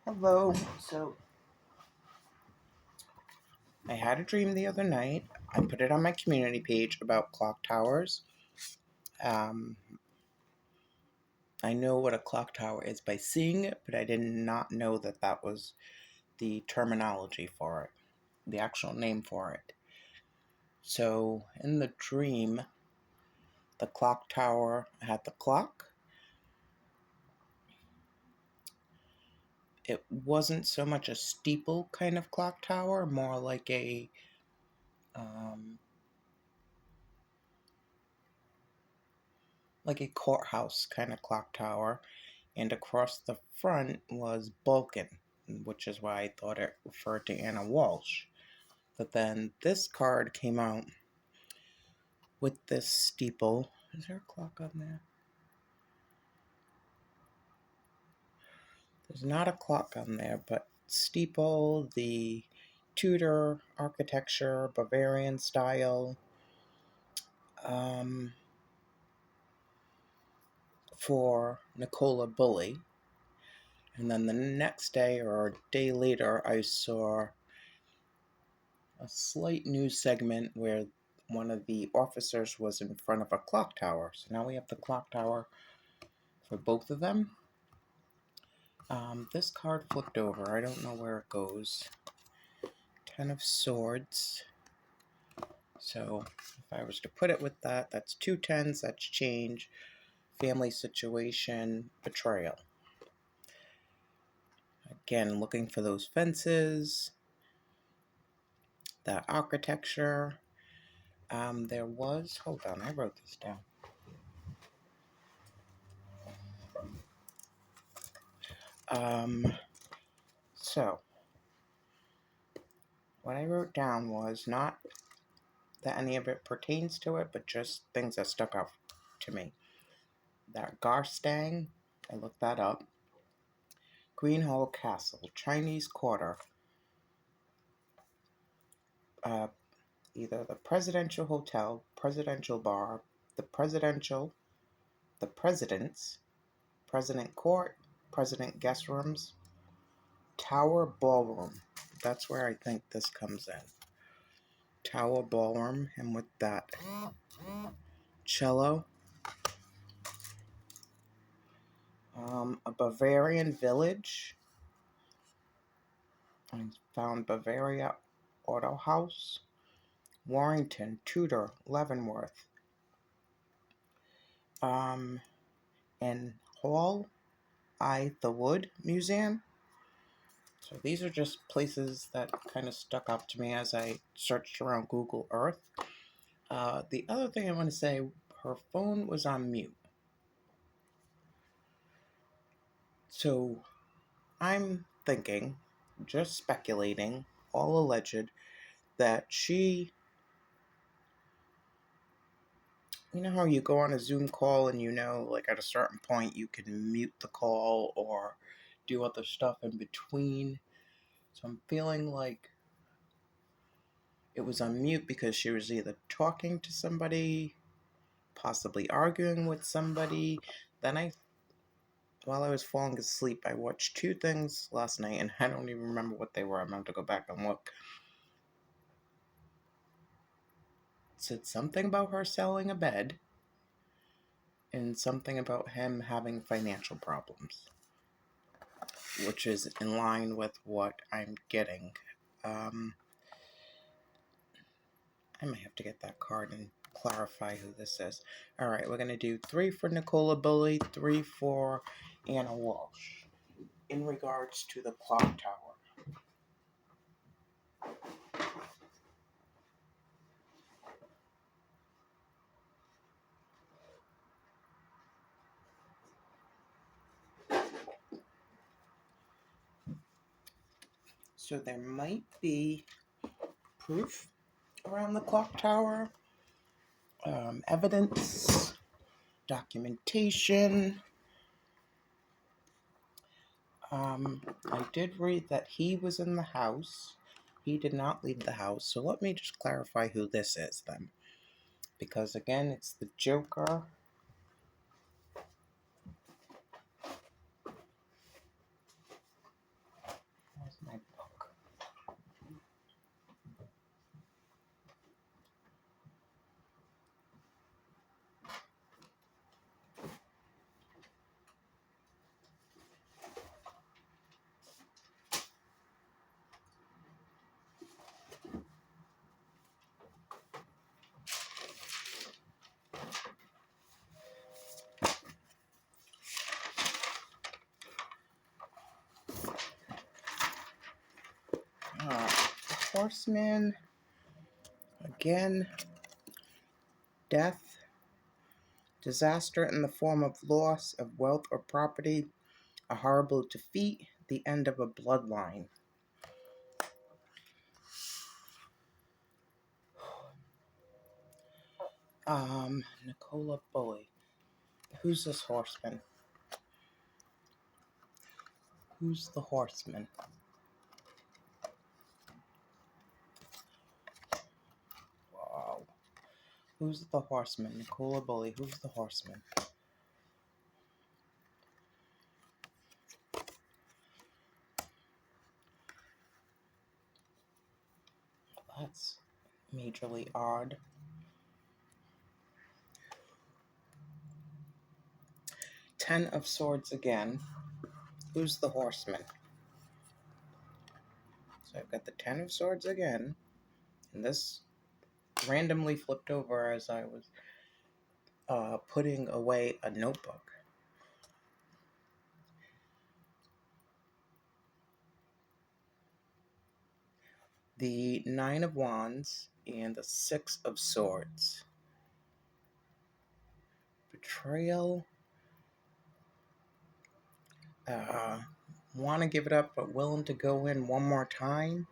Hello. So I had a dream the other night. I put it on my community page about clock towers. Um, I know what a clock tower is by seeing it, but I did not know that that was the terminology for it, the actual name for it. So in the dream, the clock tower had the clock. It wasn't so much a steeple kind of clock tower, more um, like a courthouse kind of clock tower. And across the front was Balkan, which is why I thought it referred to Anna Walshe. But then this card came out with this steeple. Is there a clock on there? There's not a clock on there, but steeple, the Tudor architecture, Bavarian style, um, for Nicola Bulley. And then the next day or a day later, I saw a slight news segment where one of the officers was in front of a clock tower. So now we have the clock tower for both of them. This card flipped over. I don't know where it goes. 10 of Swords. So if I was to put it with that, that's 2 tens, that's change, family situation, betrayal. Again, looking for those fences, that architecture. There was, hold on, I wrote this down. So what I wrote down was not that any of it pertains to it, but just things that stuck out to me. That Garstang, I looked that up. Greenhall Castle, Chinese Quarter, either the Presidential Hotel, Presidential Bar, the Presidential, the President's, President Court, President Guest Rooms, Tower Ballroom. That's where I think this comes in. Tower Ballroom, and with that cello, a Bavarian village. I found Bavaria Auto House, Warrington, Tudor, Leavenworth, and Hall the Wood Museum. So these are just places that kind of stuck out to me as I searched around Google Earth. The other thing I want to say, her phone was on mute. So I'm thinking, just speculating, all alleged, that she, you know how you go on a Zoom call and like at a certain point you can mute the call or do other stuff in between. So I'm feeling like it was on mute because she was either talking to somebody, possibly arguing with somebody. Then while I was falling asleep, I watched 2 things last night and I don't even remember what they were. I'm going to go back and look. It said something about her selling a bed and something about him having financial problems, which is in line with what I'm getting. I might have to get that card and clarify who this is. All right, we're going to do 3 for Nicola Bulley, 3 for Anna Walshe in regards to the clock tower. So there might be proof around the clock tower, evidence, documentation. I did read that he was in the house. He did not leave the house. So let me just clarify who this is then. Because again, it's the Joker. Horseman. Again, death, disaster in the form of loss of wealth or property, a horrible defeat, the end of a bloodline. Nicola Bulley. Who's this horseman? Who's the horseman? Wow. Who's the horseman? Nicola Bulley. Who's the horseman? That's majorly odd. 10 of Swords again. Who's the horseman? So I've got the 10 of Swords again. And this randomly flipped over as I was putting away a notebook. The 9 of Wands and the 6 of Swords. Betrayal. Want to give it up, but willing to go in one more time.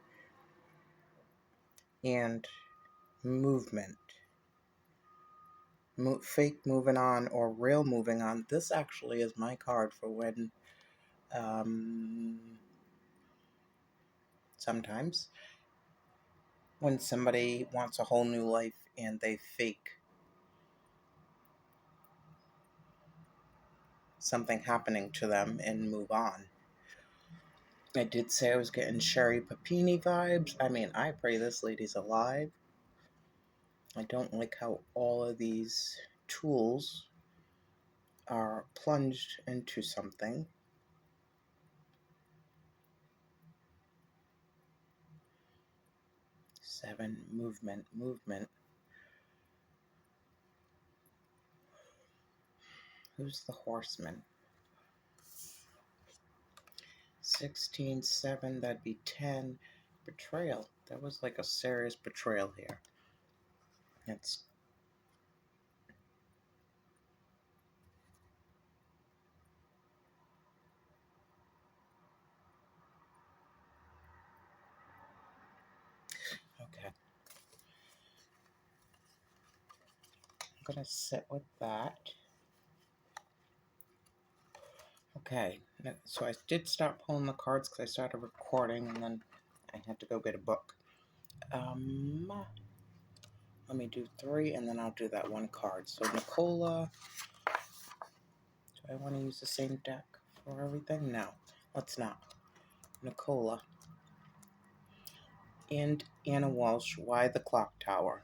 And movement. Fake moving on or real moving on. This actually is my card for when sometimes when somebody wants a whole new life and they fake something happening to them and move on. I did say I was getting Sherry Papini vibes. I mean, I pray this lady's alive. I don't like how all of these tools are plunged into something. Seven, movement. Who's the horseman? 16, 7, that'd be 10. Betrayal. That was like a serious betrayal here. It's okay. I'm gonna sit with that. Okay, so I did start pulling the cards because I started recording and then I had to go get a book. Let me do 3 and then I'll do that one card. So Nicola, do I want to use the same deck for everything? No, let's not. Nicola and Anna Walshe, why the Clock Tower?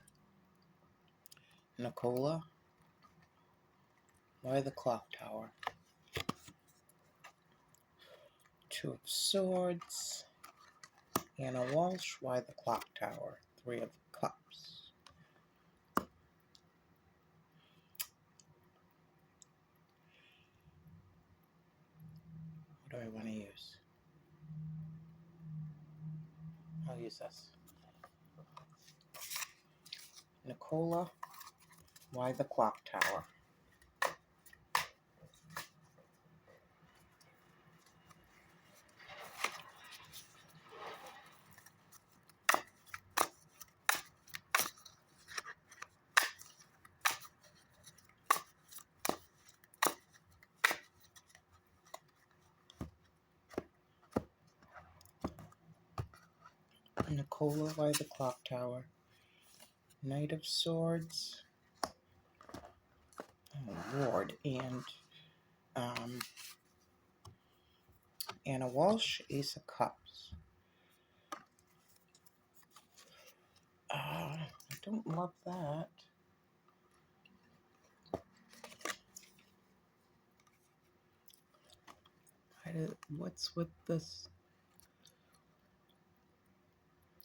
Nicola, why the Clock Tower? 2 of Swords. Anna Walshe, why the Clock Tower? 3 of Cups. What do I want to use? I'll use this. Nicola, why the Clock Tower? Nicola, why the Clock Tower? Knight of Swords. Oh, Lord. And Anna Walshe, Ace of Cups. I don't love that. What's with this?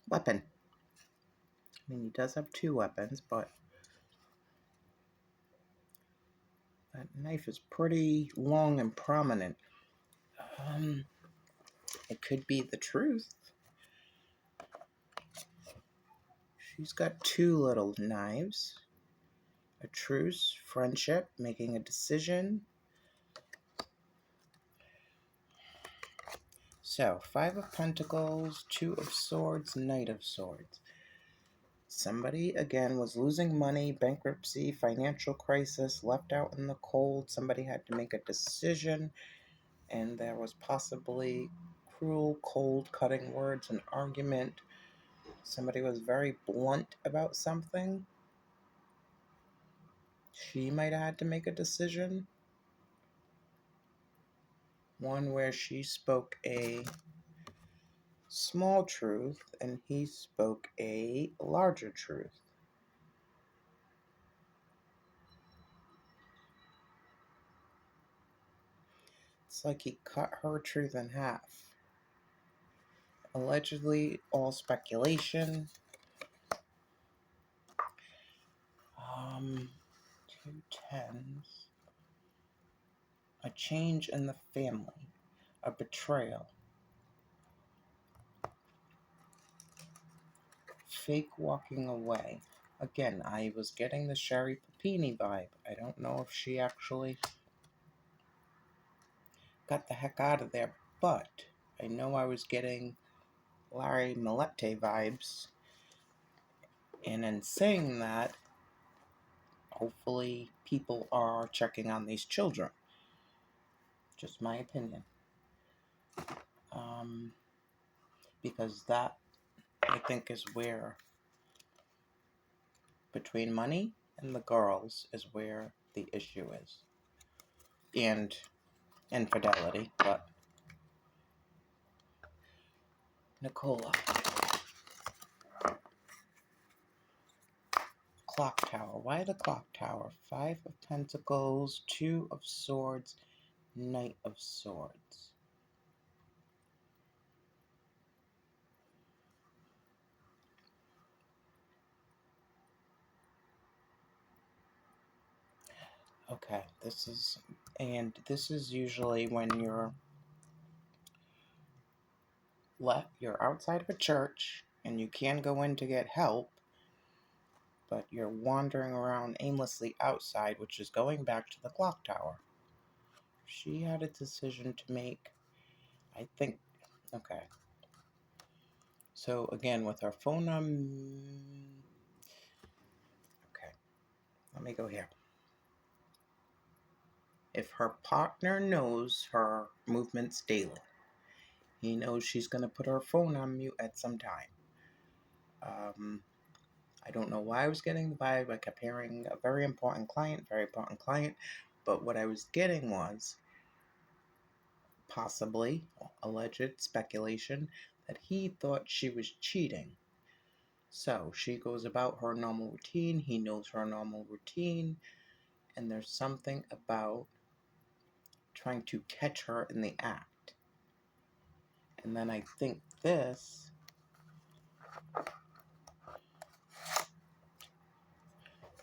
Weapon. I mean, he does have 2 weapons, but that knife is pretty long and prominent. It could be the truth. She's got two little knives. A truce, friendship, making a decision. So, Five of Pentacles, Two of Swords, Knight of Swords. Somebody, again, was losing money, bankruptcy, financial crisis, left out in the cold. Somebody had to make a decision, and there was possibly cruel, cold, cutting words, an argument. Somebody was very blunt about something. She might have had to make a decision. One where she spoke a small truth and he spoke a larger truth. It's like he cut her truth in half. Allegedly, all speculation. Two tens. A change in the family. A betrayal. Fake walking away. Again, I was getting the Sherry Papini vibe. I don't know if she actually got the heck out of there, but I know I was getting Larry Malette vibes. And in saying that, hopefully people are checking on these children. Just my opinion. Because that, I think, is where, between money and the girls, is where the issue is. And infidelity, but Nicola. Clock Tower. Why the Clock Tower? Five of Pentacles, Two of Swords, Knight of Swords. Okay, this is usually when you're outside of a church and you can go in to get help, but you're wandering around aimlessly outside, which is going back to the clock tower. She had a decision to make, I think. Okay. So again, with her phone okay, let me go here. If her partner knows her movements daily, he knows she's going to put her phone on mute at some time. I don't know why I was getting the vibe. I kept hearing a very important client, but what I was getting was possibly alleged speculation that he thought she was cheating. So she goes about her normal routine, he knows her normal routine, and there's something about trying to catch her in the act. And then I think this, for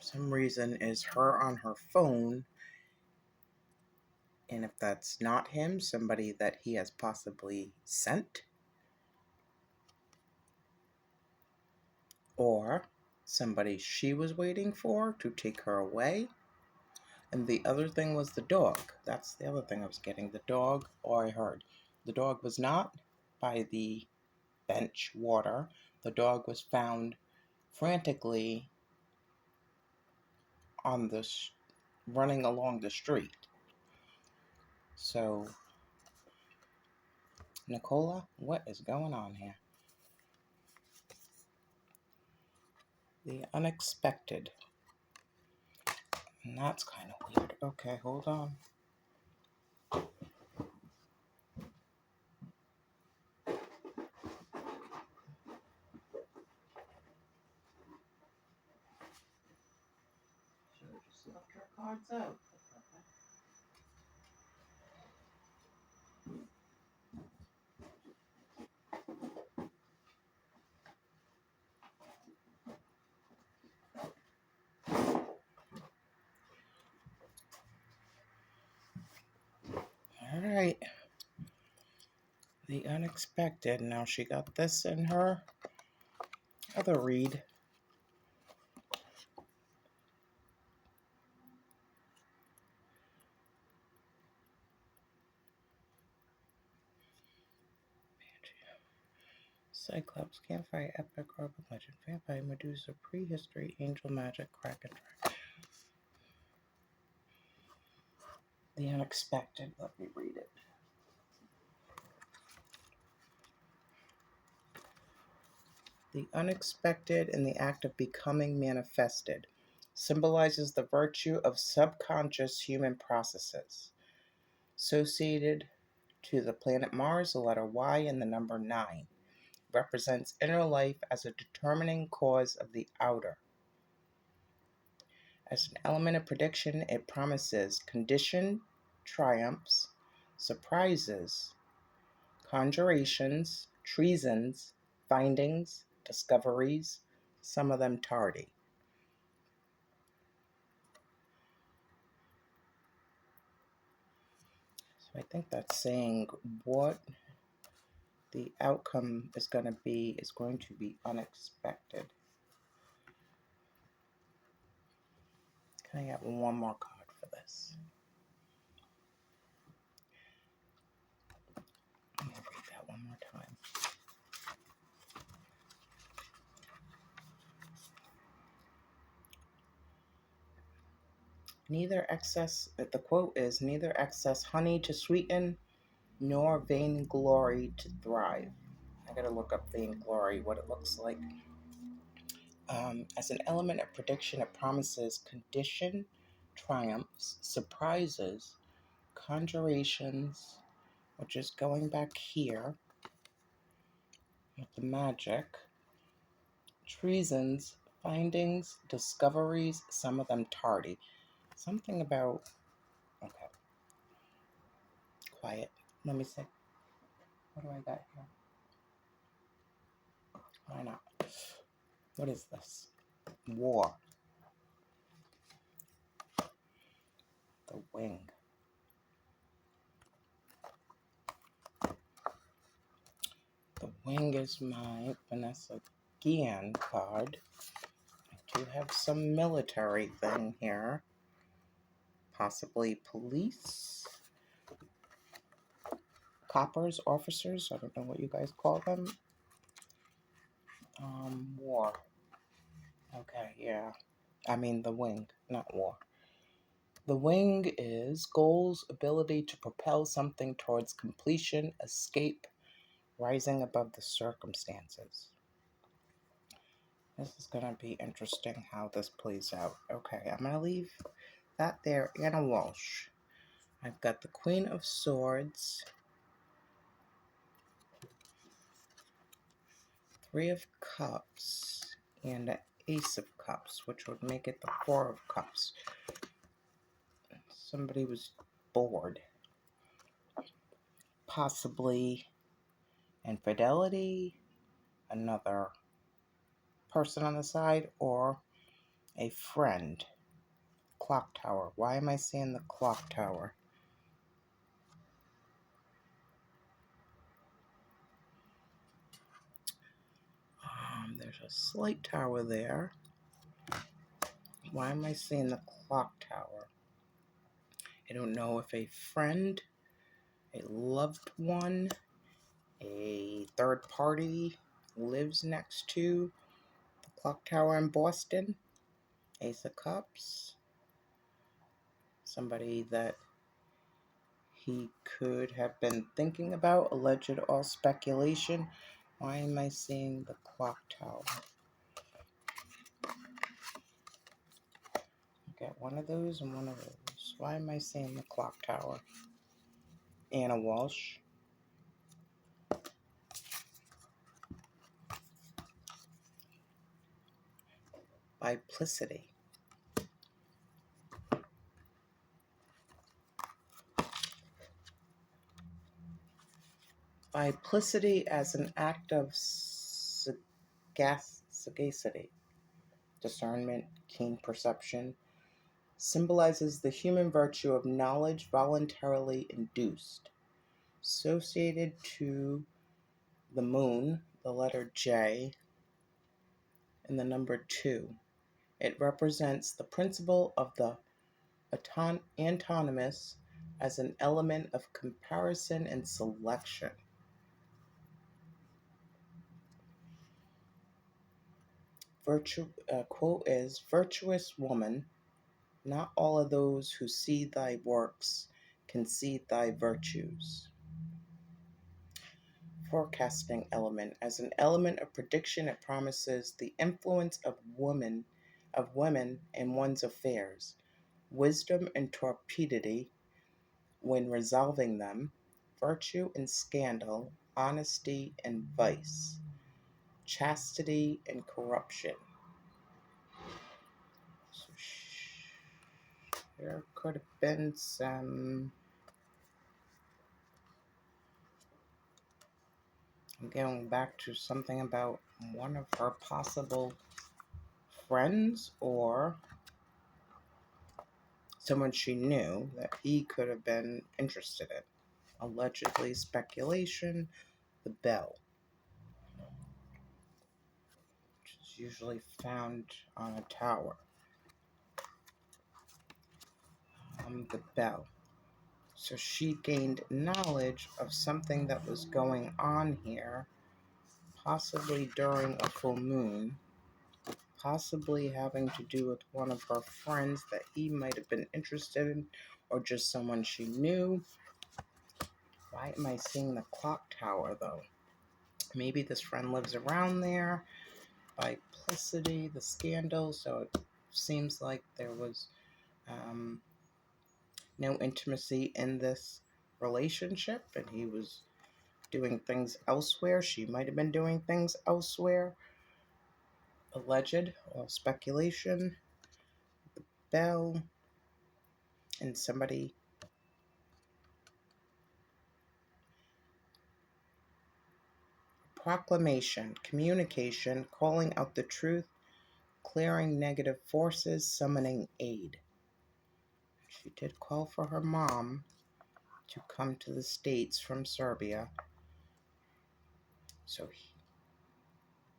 some reason, is her on her phone. And if that's not him, somebody that he has possibly sent, or somebody she was waiting for to take her away. And the other thing was the dog. That's the other thing I was getting. The dog, or I heard. The dog was not by the bench water. The dog was found frantically on the running along the street. So, Nicola, what is going on here? The unexpected. And that's kind of weird. Okay, hold on. Should have just left her cards out. All right. The unexpected. Now she got this in her other read. Cyclops, campfire, epic, urban legend, vampire, Medusa, prehistory, angel magic, kraken, the unexpected. Let me read it. The unexpected in the act of becoming manifested symbolizes the virtue of subconscious human processes. Associated to the planet Mars, the letter Y and the number 9 represents inner life as a determining cause of the outer. As an element of prediction, it promises condition, triumphs, surprises, conjurations, treasons, findings, discoveries, some of them tardy. So I think that's saying what the outcome is going to be unexpected. Can I get one more card for this? Let me read that one more time. The quote is, neither excess honey to sweeten, nor vainglory to thrive. I gotta look up vainglory, what it looks like. As an element of prediction, it promises condition, triumphs, surprises, conjurations, which is going back here with the magic, treasons, findings, discoveries, some of them tardy. Something about, okay, quiet. Let me see. What do I got here? Why not? What is this? War. The wing. The wing is my Vanessa Guillen card. I do have some military thing here. Possibly police. Coppers, officers. I don't know what you guys call them. War. Okay, yeah. I mean the wing, not war. The wing is goals, ability to propel something towards completion, escape, rising above the circumstances. This is going to be interesting how this plays out. Okay, I'm going to leave that there and a Walshe. I've got the Queen of Swords, Three of Cups, and the Ace of Cups, which would make it the Four of Cups. Somebody was bored. Possibly infidelity, another person on the side, or a friend. Clock tower. Why am I seeing the clock tower? There's a slight tower there. Why am I seeing the clock tower? I don't know if a friend, a loved one, a third party lives next to the clock tower in Boston. Ace of Cups. Somebody that he could have been thinking about. Alleged all speculation. Why am I seeing the clock tower? Get one of those and one of those. Why am I seeing the clock tower? Anna Walsh. Biplicity. Biplicity as an act of sagacity, discernment, keen perception, symbolizes the human virtue of knowledge voluntarily induced. Associated to the moon, the letter J, and the number 2. It represents the principle of the antonymous as an element of comparison and selection. Quote is, "Virtuous woman, not all of those who see thy works can see thy virtues." Forecasting element. As an element of prediction, it promises the influence of women in one's affairs, wisdom and torpidity when resolving them, virtue and scandal, honesty and vice, chastity and corruption. So there could have been some. I'm going back to something about one of her possible friends or someone she knew that he could have been interested in. Allegedly, speculation, the bell, which is usually found on a tower. The bell. So she gained knowledge of something that was going on here, possibly during a full moon, possibly having to do with one of her friends that he might have been interested in, or just someone she knew. Why am I seeing the clock tower, though? Maybe this friend lives around there. Biplicity, the scandal, so it seems like there was no intimacy in this relationship, and he was doing things elsewhere. She might have been doing things elsewhere. Alleged or speculation, the bell, and somebody. Proclamation, communication, calling out the truth, clearing negative forces, summoning aid. She did call for her mom to come to the States from Serbia. So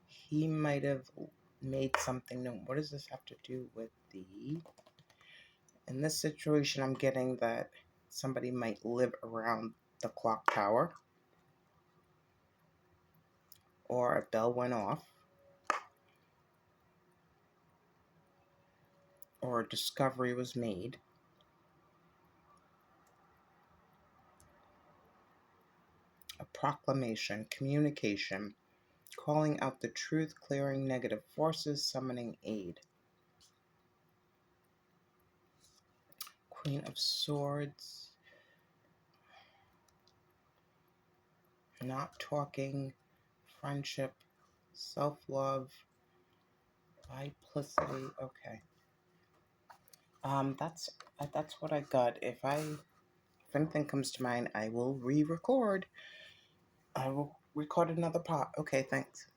he might have made something known. What does this have to do with the... In this situation, I'm getting that somebody might live around the clock tower, or a bell went off, or a discovery was made. A proclamation, communication, calling out the truth, clearing negative forces, summoning aid. Queen of Swords, not talking, friendship, self-love, biplicity. Okay. That's what I got. If anything comes to mind, I will re-record. I will record another part. Okay, thanks.